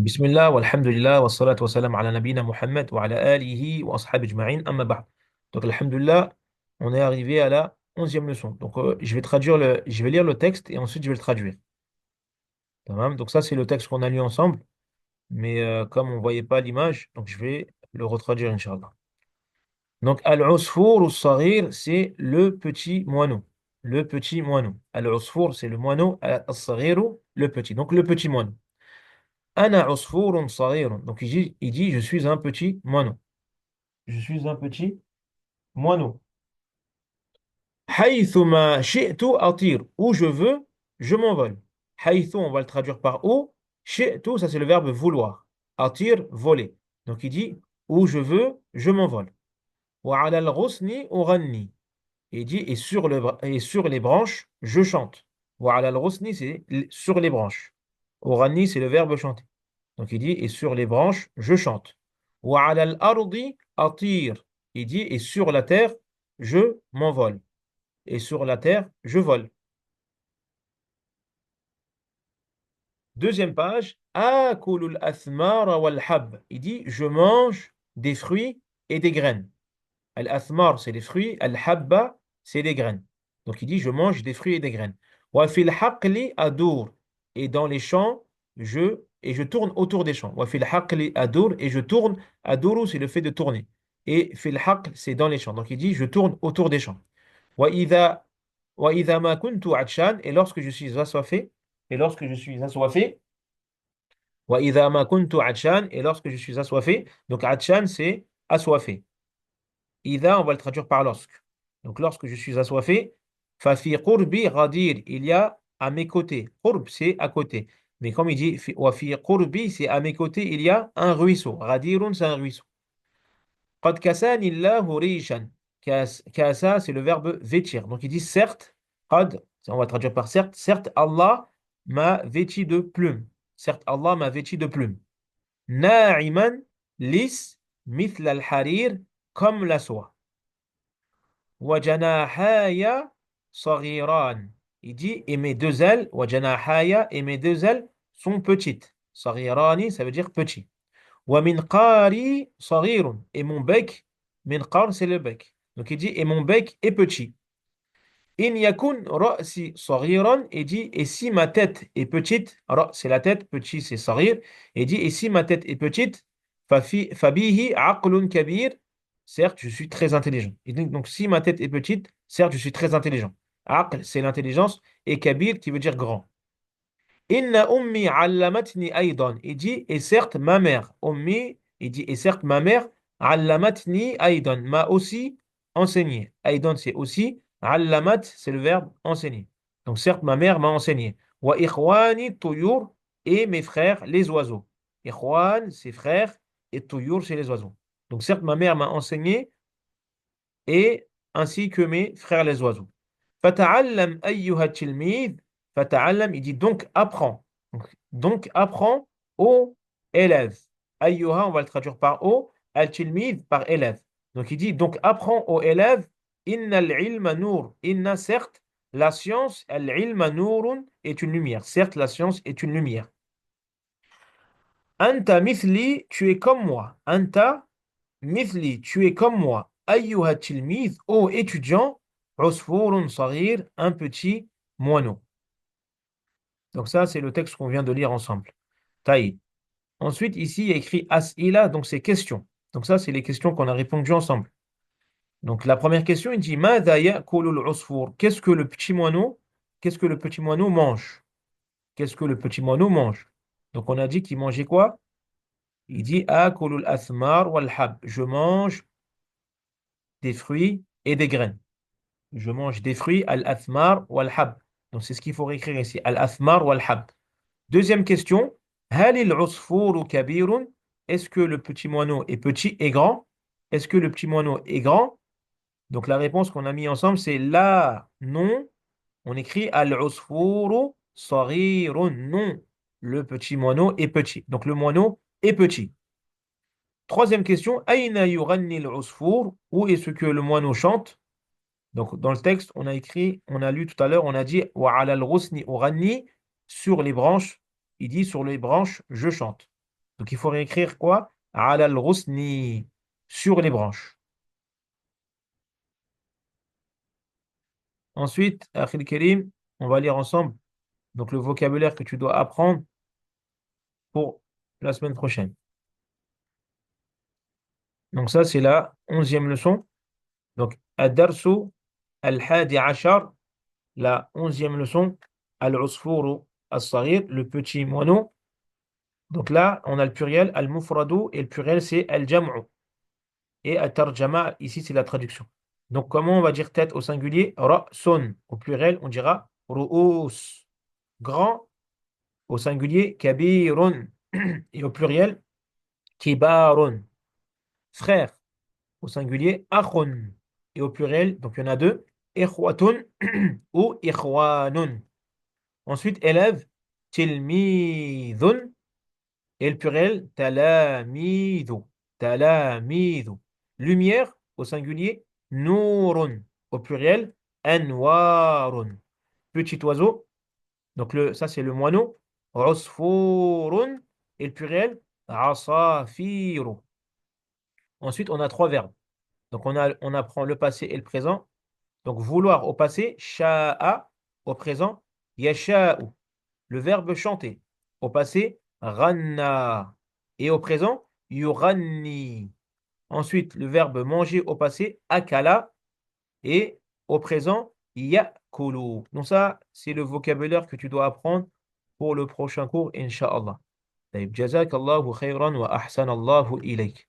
Bismillah, walhamdulillah, wa salatu wa salam ala nabina Muhammad wa ala alihi wa ashabi ajma'in, amma ba'd. Donc, alhamdulillah, on est arrivé à la 11e leçon. Donc, je vais lire le texte et ensuite je vais le traduire. Tamam. Donc, ça, c'est le texte qu'on a lu ensemble. Mais comme on ne voyait pas l'image, donc je vais le retraduire, Inch'Allah. Donc, al-usfour al-saghir, c'est le petit moineau. Le petit moineau. Al-usfour, c'est le moineau. Al-saghiru, le petit. Donc, le petit moineau. Ana usfurun saghirun. Donc il dit, je suis un petit moineau. Je suis un petit moineau. Haythuma shi'tu atir. Où je veux, je m'envole. Haythu, on va le traduire par où. Shi'tu, ça c'est le verbe vouloir. Atir, voler. Donc il dit, où je veux, je m'envole. Wa ala al-ghusni uranni. Il dit, et sur les branches, je chante. Wa ala al-ghusni, c'est sur les branches. Uranni, c'est le verbe chanter. Donc il dit, et sur les branches, je chante. Wa ala al-ardi atir. Il dit, et sur la terre, je m'envole. Et sur la terre, je vole. Deuxième page. Akulul athmara wal hab. Il dit, je mange des fruits et des graines. Al-athmar, c'est les fruits. Al-habba, c'est les graines. Donc il dit, je mange des fruits et des graines. Wa fil haqli adur. Et dans les champs, je tourne autour des champs. Wa fil haqli adur. Et je tourne. Aduru, c'est le fait de tourner. Et fil haql, c'est dans les champs. Donc il dit, je tourne autour des champs. Wa idha, wa idha ma kuntu atshan. Et lorsque je suis assoiffé. Et lorsque je suis assoiffé. Wa idha ma kuntu atshan. Et lorsque je suis assoiffé. Donc atshan, c'est assoiffé. Ida, on va le traduire par lorsque. Donc lorsque je suis assoiffé, fafi qurbi ghadir, il y a à mes côtés. Qurb, c'est à côté. Mais comme il dit, wa fi qurbi, c'est à mes côtés, il y a un ruisseau. Ghadirun, c'est un ruisseau. Qad kasani Allahu rishan. Kasa, c'est le verbe vêtir. Donc il dit certes, qad, on va traduire par certes, certes Allah m'a vêti de plumes. Certes Allah m'a vêti de plumes. Na'iman, lisse, mithl al-harir, comme la soie. Wajanahaya saghiran. Il dit, et mes deux ailes, wajanahaya, et mes deux ailes sont petites. Saghirani, ça veut dire petit. Wa minqari saghirun. Et mon bec, minqar, c'est le bec. Donc il dit, et mon bec est petit. In yakun ra'si saghiran, il dit, et si ma tête est petite, ra, c'est la tête, petit, c'est saghir. Il dit, et si ma tête est petite, fabihi aqlun kabir, certes, je suis très intelligent. Et donc, si ma tête est petite, certes, je suis très intelligent. Aql, c'est l'intelligence, et kabir, qui veut dire grand. Inna ummi allamatni aydan. Il dit, et certes, ma mère. Ummi, il dit, et certes, ma mère, allamatni aydan, m'a aussi enseigné. Aydan, c'est aussi. Allamat, c'est le verbe enseigner. Donc, certes, ma mère m'a enseigné. Wa ikhwani tuyur, et mes frères, les oiseaux. Ikhwan, c'est frères, et tuyur, c'est les oiseaux. Donc, certes, ma mère m'a enseigné, et ainsi que mes frères, les oiseaux. Fata'allam ayyuha tilmid. Fata'allam, il dit donc apprends. Donc apprends aux élèves. Ayyuha, on va le traduire par au, al-tilmid par élève. Donc il dit donc apprends aux élèves. Inna al-ilma nur. Inna, certes, la science, al-ilma nurun est une lumière. Certes, la science est une lumière. Anta mithli, tu es comme moi. Anta mithli, tu es comme moi. Ayyuha tilmid, ô étudiant, usfurun saghir, un petit moineau. Donc ça, c'est le texte qu'on vient de lire ensemble. Taïd. Ensuite, ici, il y a écrit as'ila, donc c'est questions. Donc ça, c'est les questions qu'on a répondues ensemble. Donc la première question, il dit Mada ya'kulu al-usfur. Qu'est-ce que le petit moineau mange? Qu'est-ce que le petit moineau mange? Donc on a dit qu'il mangeait quoi? Il dit akulu al-athmar wal-hab. Je mange des fruits et des graines. Je mange des fruits al-athmar wal-hab. Donc c'est ce qu'il faut écrire ici, al-athmar wal-hab. Deuxième question, halil usfuru kabirun. Est-ce que le petit moineau est petit et grand? Est-ce que le petit moineau est grand? Donc la réponse qu'on a mis ensemble, c'est la, non. On écrit al-usfuru saghirun, non. Le petit moineau est petit. Donc le moineau est petit. Troisième question, aina yuranni al-usfur. Où est-ce que le moineau chante? Donc dans le texte, on a écrit, on a lu tout à l'heure, on a dit wa ala al-ghusni uranni, sur les branches. Il dit sur les branches, je chante. Donc il faut réécrire quoi? Ala al-ghusni, sur les branches. Ensuite, Akhil Karim, on va lire ensemble donc le vocabulaire que tu dois apprendre pour la semaine prochaine. Donc ça, c'est la 11e leçon. Donc, Ad-Darsu Al-Hadi Ashar, la 11e leçon, Al-Usfuru As-Saghir, le petit moineau. Donc là, on a le pluriel Al-Mufradu et le pluriel c'est Al-Jam'u. Et At-Tarjama, ici c'est la traduction. Donc comment on va dire tête au singulier? Ra'sun. Au pluriel, on dira Ru'us. Grand au singulier, Kabirun. Et au pluriel, Kibarun. Frère au singulier, Akhun. Et au pluriel, donc il y en a deux, Ikhwatun ou Ikhwanun. Ensuite, élève, Tilmidun. Et le pluriel, Talamidu. Talamidu. Lumière au singulier, Nurun. Au pluriel, Anwarun. Petit oiseau, donc ça c'est le moineau, Usfurun. Et le pluriel, Asafiru. Ensuite, on a trois verbes. Donc on apprend le passé et le présent. Donc vouloir au passé, sha'a. Au présent, yasha'u. Le verbe chanter. Au passé, ranna. Et au présent, yuranni. Ensuite, le verbe manger au passé, akala. Et au présent, yakulu. Donc ça, c'est le vocabulaire que tu dois apprendre pour le prochain cours, Inch'Allah. طيب جزاك الله خيرا وأحسن الله إليك